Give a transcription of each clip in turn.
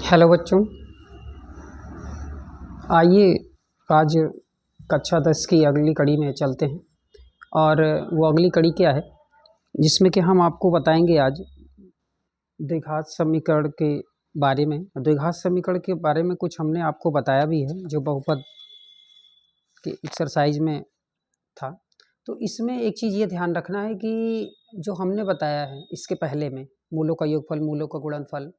Hello बच्चों, आइए आज कक्षा 10 की अगली कड़ी में चलते हैं। और वो अगली कड़ी क्या है जिसमें कि हम आपको बताएंगे आज द्विघात समीकरण के बारे में। द्विघात समीकरण के बारे में कुछ हमने आपको बताया भी है जो बहुपद के एक्सरसाइज में था। तो इसमें एक चीज़ ये ध्यान रखना है कि जो हमने बताया है इसके पहले में मूलों का योगफल, मूलों का गुणनफल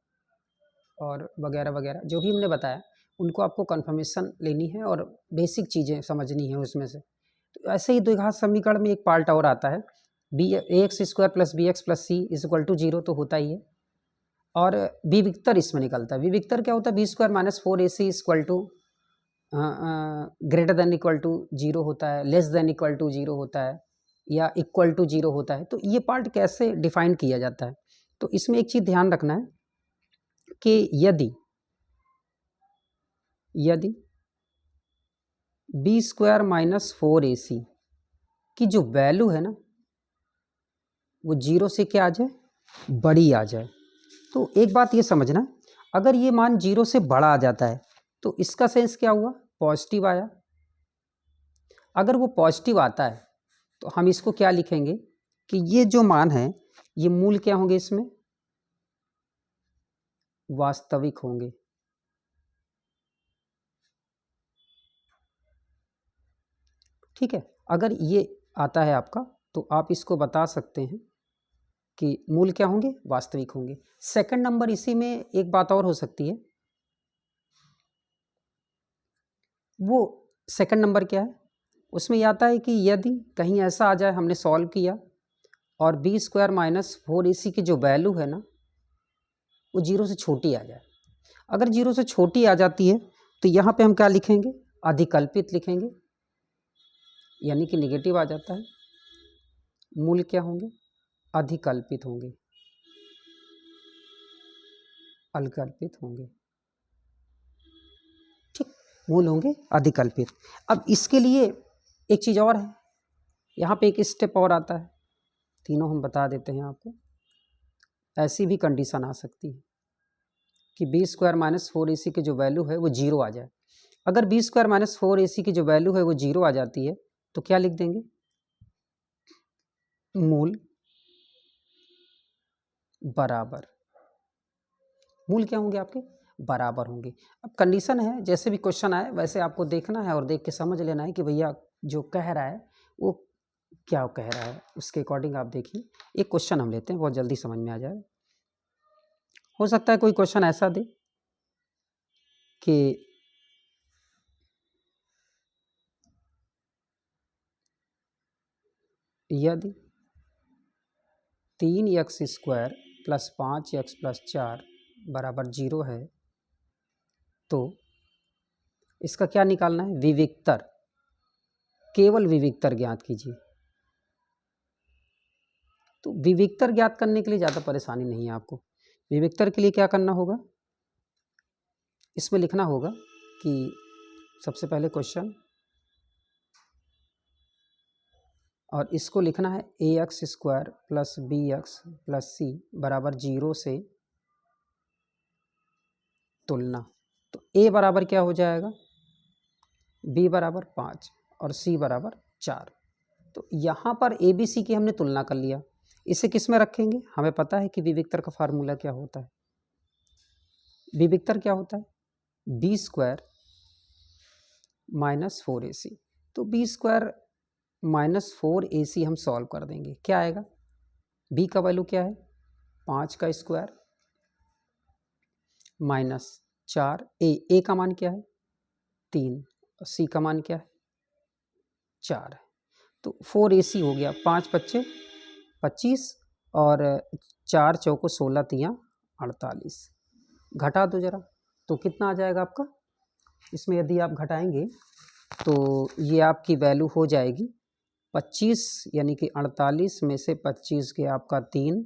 और वगैरह वगैरह जो भी हमने बताया उनको आपको कन्फर्मेशन लेनी है और बेसिक चीज़ें समझनी है उसमें से। तो ऐसे ही द्विघात समीकरण में एक पार्ट और आता है, b a x square plus B x plus c is equal to 0 तो होता ही है। और विविक्तर इसमें निकलता है। विविक्तर क्या होता है? B square minus 4ac equal to greater than equal to 0 होता है, लेस देन इक्वल टू 0 होता है या इक्वल टू 0 होता है। तो ये पार्ट कैसे डिफाइन किया जाता है? तो इसमें एक चीज़ ध्यान रखना है कि यदि बी स्क्वायर माइनस 4ac की जो वैल्यू है ना वो 0 से क्या आ जाए, बड़ी आ जाए। तो एक बात ये समझना, अगर ये मान 0 से बड़ा आ जाता है तो इसका सेंस क्या हुआ, पॉजिटिव आया। अगर वो पॉजिटिव आता है तो हम इसको क्या लिखेंगे कि ये जो मान है ये मूल क्या होंगे, इसमें वास्तविक होंगे। ठीक है, अगर ये आता है आपका तो आप इसको बता सकते हैं कि मूल क्या होंगे, वास्तविक होंगे। सेकंड नंबर इसी में एक बात और हो सकती है, वो सेकंड नंबर क्या है, उसमें ये आता है कि यदि कहीं ऐसा आ जाए हमने सॉल्व किया और बी स्क्वायर माइनस 4ac की जो वैल्यू है ना वो 0 से छोटी आ जाए। अगर 0 से छोटी आ जाती है तो यहाँ पे हम क्या लिखेंगे, अधिकल्पित लिखेंगे, यानी कि निगेटिव आ जाता है। मूल क्या होंगे, अधिकल्पित होंगे, अल्पकल्पित होंगे। ठीक, मूल होंगे अधिकल्पित। अब इसके लिए एक चीज़ और है, यहाँ पे एक स्टेप और आता है, तीनों हम बता देते हैं आपको। ऐसी भी कंडीशन आ सकती है कि बी स्क्वायर माइनस 4ac की जो वैल्यू है वो 0 आ जाए। अगर बी स्क्वायर माइनस 4ac की जो वैल्यू है वो 0 आ जाती है तो क्या लिख देंगे, मूल बराबर। मूल क्या होंगे आपके, बराबर होंगे। अब कंडीशन है, जैसे भी क्वेश्चन आए वैसे आपको देखना है और देख के समझ लेना है कि भैया जो कह रहा है वो क्या कह रहा है, उसके अकॉर्डिंग आप देखिए। एक क्वेश्चन हम लेते हैं, बहुत जल्दी समझ में आ जाए। हो सकता है कोई क्वेश्चन ऐसा दे कि यदि 3x square plus 5x plus 4 बराबर 0 है तो इसका क्या निकालना है, विविक्तर, केवल विविक्तर ज्ञात कीजिए। तो विविक्तर ज्ञात करने के लिए ज़्यादा परेशानी नहीं है आपको। विविक्तर के लिए क्या करना होगा, इसमें लिखना होगा कि सबसे पहले क्वेश्चन, और इसको लिखना है A x square plus B x plus C बराबर 0 से तुलना। तो ए बराबर क्या हो जाएगा, बी बराबर 5 और सी बराबर 4। तो यहाँ पर ए बी सी की हमने तुलना कर लिया। इसे किस में रखेंगे, हमें पता है कि विविक्तर का फार्मूला क्या होता है। विविक्तर क्या होता है, बी स्क्वायर माइनस 4ac। तो बी स्क्वायर माइनस 4ac हम सॉल्व कर देंगे, क्या आएगा, b का वैल्यू क्या है 5 का स्क्वायर माइनस 4, ए का मान क्या है 3 और सी का मान क्या है 4 है। तो 4ac हो गया, 5 बच्चे 25 और 4 चौको 16 तियाँ 48। घटा दो जरा तो कितना आ जाएगा आपका, इसमें यदि आप घटाएंगे तो ये आपकी वैल्यू हो जाएगी 25, यानी कि 48 में से 25 के आपका 3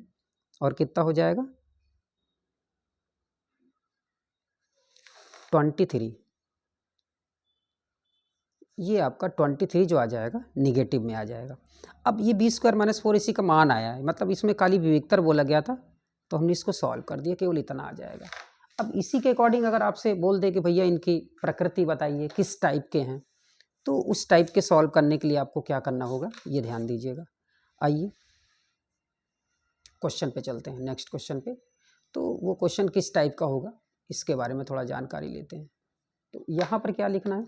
और कितना हो जाएगा 23। ये आपका 23 जो आ जाएगा निगेटिव में आ जाएगा। अब ये बी स्क्वायर माइनस 4ac का मान आया है, मतलब इसमें खाली विविक्तर बोला गया था तो हमने इसको सॉल्व कर दिया, केवल इतना आ जाएगा। अब इसी के अकॉर्डिंग अगर आपसे बोल दे कि भैया इनकी प्रकृति बताइए किस टाइप के हैं, तो उस टाइप के सॉल्व करने के लिए आपको क्या करना होगा, ये ध्यान दीजिएगा। आइए क्वेश्चन पे चलते हैं, नेक्स्ट क्वेश्चन पे। तो वो क्वेश्चन किस टाइप का होगा इसके बारे में थोड़ा जानकारी लेते हैं। तो यहाँ पर क्या लिखना है,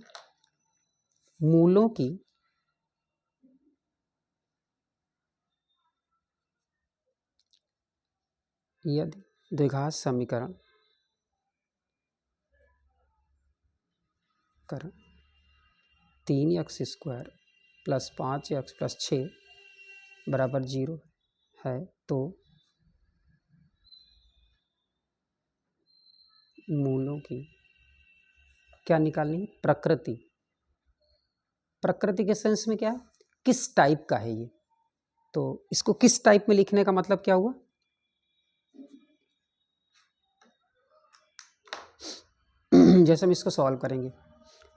मूलों की यदि द्विघात समीकरण कर 3x² + 5x + 6 = 0 है तो मूलों की क्या निकालनी है, प्रकृति। प्रकृति के सेंस में क्या है, किस टाइप का है ये। तो इसको किस टाइप में लिखने का मतलब क्या हुआ, जैसे हम इसको सॉल्व करेंगे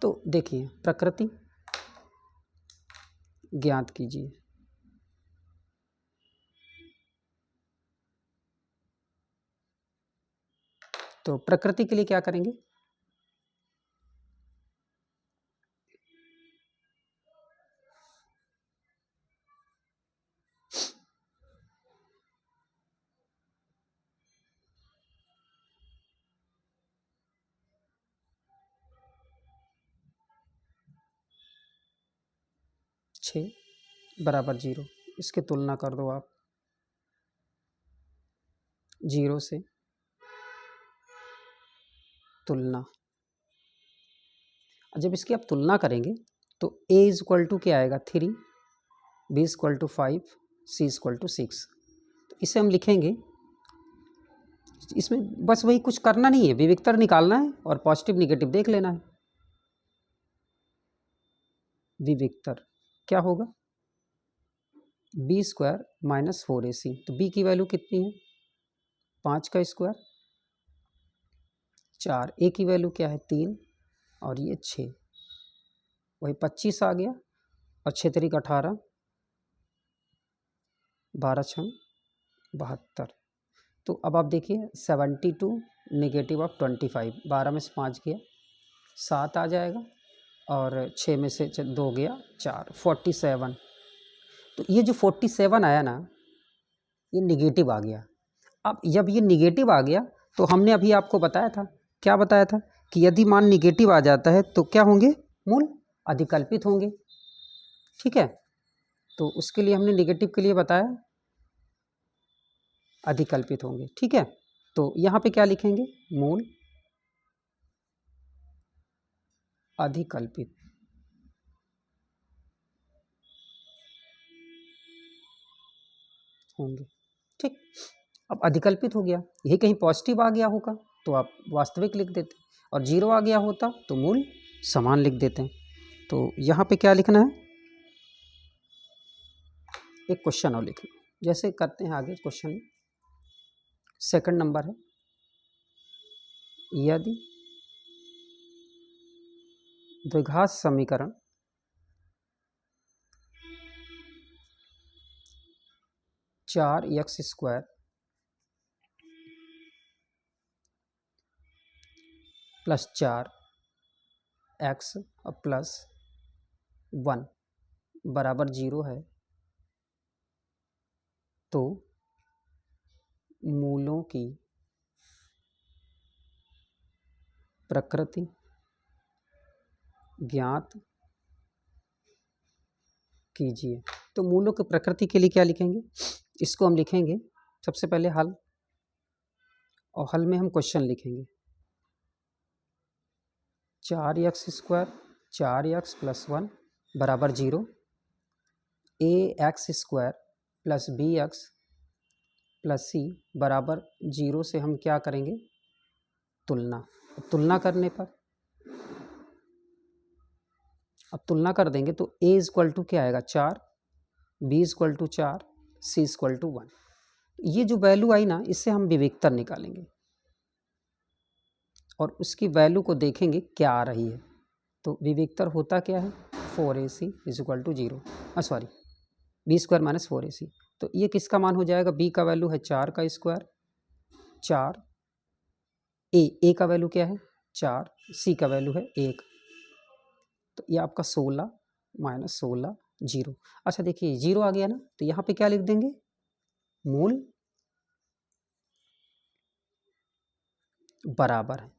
तो देखिए, प्रकृति ज्ञात कीजिए। तो प्रकृति के लिए क्या करेंगे, = 0, इसकी तुलना कर दो आप 0 से तुलना। जब इसकी आप तुलना करेंगे तो a = क्या आएगा 3, b = 5, c = 6। तो इसे हम लिखेंगे, इसमें बस वही कुछ करना नहीं है, विविक्तर निकालना है और पॉजिटिव निगेटिव देख लेना है। विविक्तर क्या होगा, b² - 4ac। तो b की वैल्यू कितनी है, 5 का स्क्वायर 4, a की वैल्यू क्या है 3 और ये 6, वही 25 आ गया और 6 × 18, 12 × 6 72। तो अब आप देखिए 72 - 25, 12 में से 5 गया 7 आ जाएगा और 6 में से 2 गया 4, 47। तो ये जो 47 आया ना, ये निगेटिव आ गया। अब जब ये निगेटिव आ गया तो हमने अभी आपको बताया था, क्या बताया था कि यदि मान निगेटिव आ जाता है तो क्या होंगे, मूल अधिकल्पित होंगे। ठीक है, तो उसके लिए हमने निगेटिव के लिए बताया अधिकल्पित होंगे। ठीक है, तो यहाँ पे क्या लिखेंगे, मूल अधिकल्पित होंगे। ठीक, अब अधिकल्पित हो गया, यही कहीं पॉजिटिव आ गया होगा तो आप वास्तविक लिख देते, और 0 आ गया होता तो मूल समान लिख देते हैं। तो यहाँ पे क्या लिखना है, एक क्वेश्चन और लिख लो, जैसे करते हैं आगे क्वेश्चन में। सेकंड नंबर है, यदि द्विघात समीकरण चार x² + 4x + 1 = 0 है तो मूलों की प्रकृति ज्ञात कीजिए। तो मूलों की प्रकृति के लिए क्या लिखेंगे, इसको हम लिखेंगे सबसे पहले हल, और हल में हम क्वेश्चन लिखेंगे 4x² 4x + 1 = 0, ax² + bx + c = 0 से हम क्या करेंगे, तुलना। तुलना करने पर, अब तुलना कर देंगे तो a = क्या आएगा 4, b = 4, c = 1। ये जो वैल्यू आई ना, इससे हम विविक्तर निकालेंगे और उसकी वैल्यू को देखेंगे क्या आ रही है। तो विविक्तर होता क्या है, 4ac = 0, सॉरी b² - 4ac। तो ये किसका मान हो जाएगा, b का वैल्यू है 4 का स्क्वायर 4, ए का वैल्यू क्या है 4, सी का वैल्यू है 1, तो ये आपका 16 माइनस 16 जीरो। अच्छा देखिए जीरो आ गया ना, तो यहाँ पे क्या लिख देंगे, मूल बराबर है,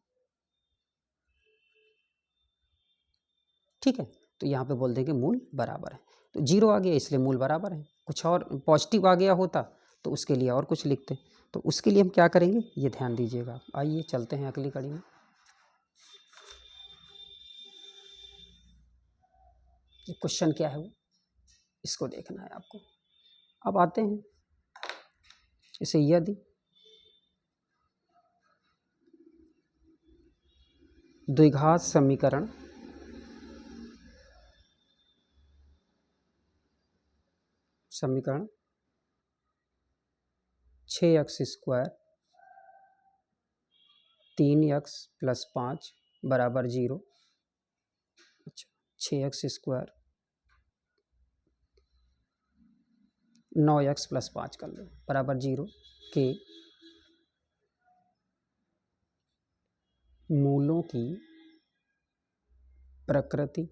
ठीक है। तो यहाँ पे बोल देंगे मूल बराबर है, तो जीरो आ गया इसलिए मूल बराबर है। कुछ और पॉजिटिव आ गया होता तो उसके लिए और कुछ लिखते, तो उसके लिए हम क्या करेंगे ये ध्यान दीजिएगा। आइए चलते हैं अगली कड़ी में। ये क्वेश्चन क्या है वो इसको देखना है आपको। अब आते हैं इसे, यदि द्विघात समीकरण समीकरण 6x² 3x + 5 बराबर 0। अच्छा 6x² 9x + 5 कर लो बराबर 0 के मूलों की प्रकृति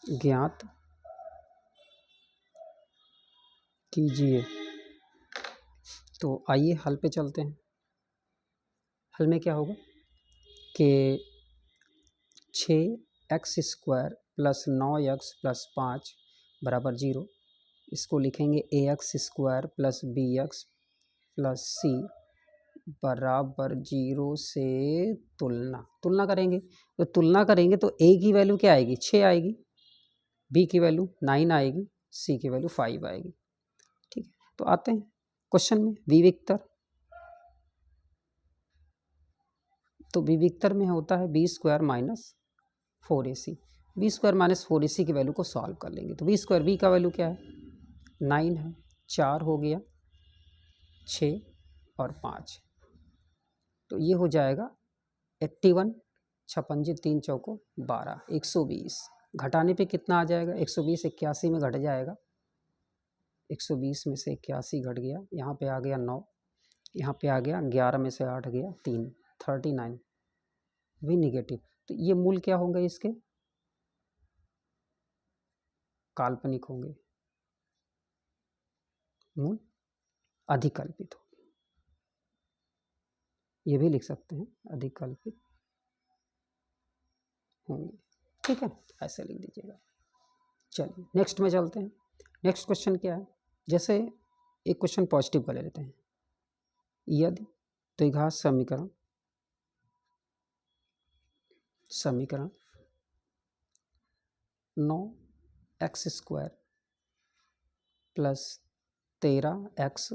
ज्ञात कीजिए। तो आइए हल पे चलते हैं। हल में क्या होगा कि 6x² + 9x + 5 बराबर 0, इसको लिखेंगे ax² + bx + c बराबर 0 से तुलना करेंगे। तो तुलना करेंगे तो a की वैल्यू क्या आएगी 6 आएगी, b की वैल्यू 9 आएगी, c की वैल्यू 5 आएगी, ठीक है। तो आते हैं क्वेश्चन में, विविक्तर। तो विविक्तर में होता है b² - 4ac। b² - 4ac की वैल्यू को सॉल्व कर लेंगे। तो b² b का वैल्यू क्या है 9 है, 4 हो गया, 6 और 5, तो ये हो जाएगा 81, 56 3 चौको 12, 120। घटाने पे कितना आ जाएगा 120 81 में घट जाएगा, 120 में से 81 घट गया, यहाँ पे आ गया 9, यहाँ पे आ गया 11 में से 8 गया 3, 39 भी निगेटिव। तो ये मूल क्या होंगे इसके, काल्पनिक होंगे, मूल अधिकल्पित होंगे, ये भी लिख सकते हैं अधिकल्पित होंगे, ठीक है, ऐसे लिख दीजिएगा। चलिए नेक्स्ट में चलते हैं। नेक्स्ट क्वेश्चन क्या है, जैसे एक क्वेश्चन पॉजिटिव का ले लेते हैं। यदि द्विघात समीकरण 9x² + 13x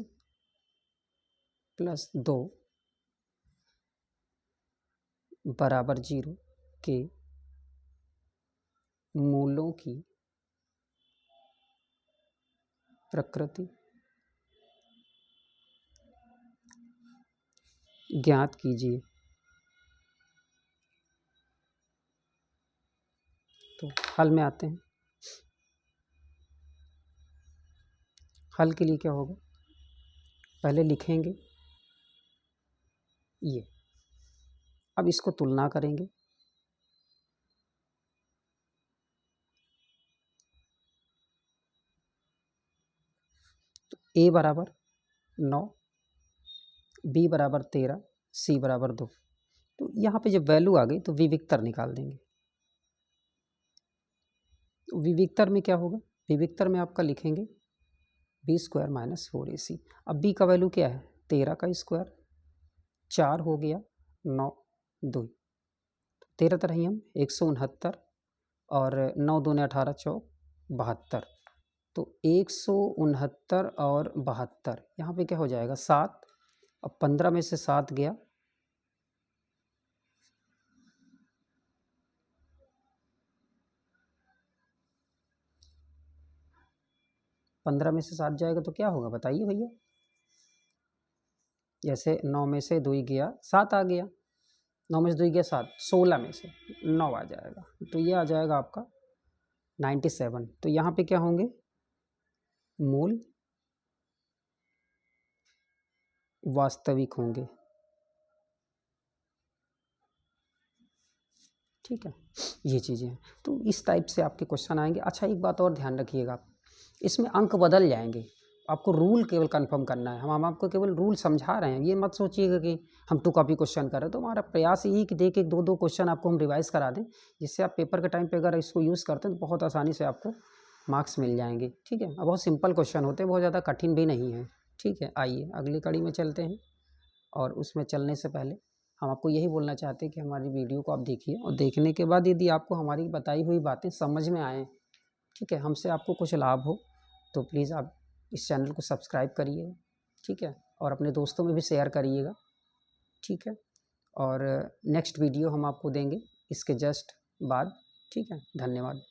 + 2 बराबर 0 के मूलों की प्रकृति ज्ञात कीजिए। तो हल में आते हैं। हल के लिए क्या होगा, पहले लिखेंगे ये, अब इसको तुलना करेंगे। तो a बराबर 9, b बराबर 13, c बराबर 2। तो यहाँ पे जब वैल्यू आ गई तो विविक्तर निकाल देंगे। तो विविक्तर में क्या होगा, विविक्तर में आपका लिखेंगे b² - 4ac। अब b का वैल्यू क्या है 13 का स्क्वायर, 4 हो गया, 9 2, 13 तरह हम 169 और 9 दूने 18 चौक 72। तो 169 और 72 यहाँ पे क्या हो जाएगा 7। अब 15 में से 7 गया, 15 में से 7 जाएगा तो क्या होगा बताइए भैया। जैसे 9 में से 2 गया 7 आ गया, 9 में से 2 गया 7, 16 में से 9 आ जाएगा, तो ये आ जाएगा आपका 97। तो यहाँ पे क्या होंगे मूल वास्तविक होंगे। ठीक है, ये चीज़ें हैं। तो इस टाइप से आपके क्वेश्चन आएंगे। अच्छा, एक बात और ध्यान रखिएगा, इसमें अंक बदल जाएंगे, आपको रूल केवल कंफर्म करना है। हम आपको केवल रूल समझा रहे हैं, ये मत सोचिएगा कि हम टू कॉपी क्वेश्चन कर रहे हैं। तो हमारा प्रयास यही कि देख एक दो क्वेश्चन आपको हम रिवाइज़ करा दें, जिससे आप पेपर के टाइम पे अगर इसको यूज़ करते हैं तो बहुत आसानी से आपको मार्क्स मिल जाएंगे। ठीक है, अब बहुत सिंपल क्वेश्चन होते हैं, बहुत ज़्यादा कठिन भी नहीं है। ठीक है, आइए अगली कड़ी में चलते हैं। और उसमें चलने से पहले हम आपको यही बोलना चाहते हैं कि हमारी वीडियो को आप देखिए, और देखने के बाद यदि आपको हमारी बताई हुई बातें समझ में आएँ, ठीक है, हमसे आपको कुछ लाभ हो, तो प्लीज़ आप इस चैनल को सब्सक्राइब करिए। ठीक है, और अपने दोस्तों में भी शेयर करिएगा। ठीक है, और नेक्स्ट वीडियो हम आपको देंगे इसके जस्ट बाद। ठीक है, धन्यवाद।